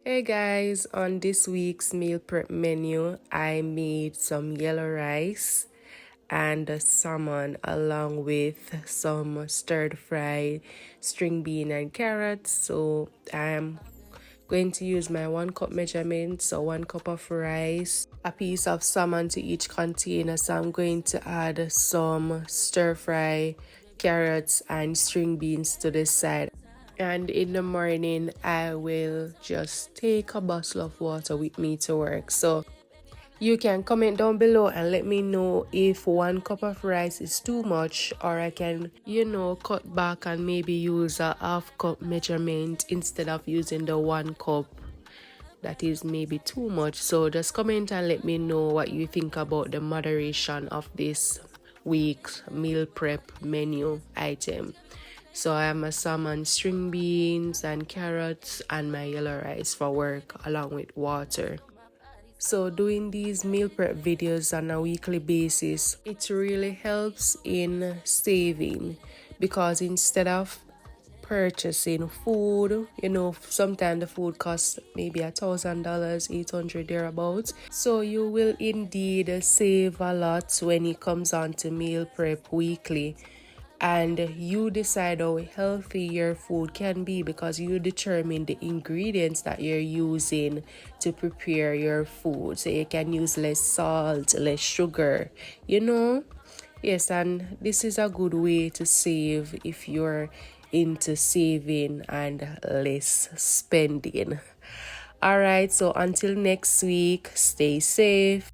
Hey guys, on this week's meal prep menu, I made some yellow rice and salmon along with some stir fried string bean and carrots. So I'm going to use my 1 cup measurement, so 1 cup of rice, a piece of salmon to each container. So I'm going to add some stir fry carrots and string beans to this side. And in the morning, I will just take a bottle of water with me to work. So you can comment down below and let me know if 1 cup of rice is too much, or I can, cut back and maybe use a half-cup measurement instead of using the 1 cup. That is maybe too much. So just comment and let me know what you think about the moderation of this week's meal prep menu item. So I have my salmon, string beans and carrots and my yellow rice for work along with water. So doing these meal prep videos on a weekly basis, it really helps in saving, because instead of purchasing food, sometimes the food costs maybe $1,000, 800 thereabouts. So you will indeed save a lot when it comes on to meal prep weekly, and you decide how healthy your food can be because you determine the ingredients that you're using to prepare your food. So you can use less salt, less sugar. Yes, and this is a good way to save if you're into saving and less spending. All right, so until next week, stay safe.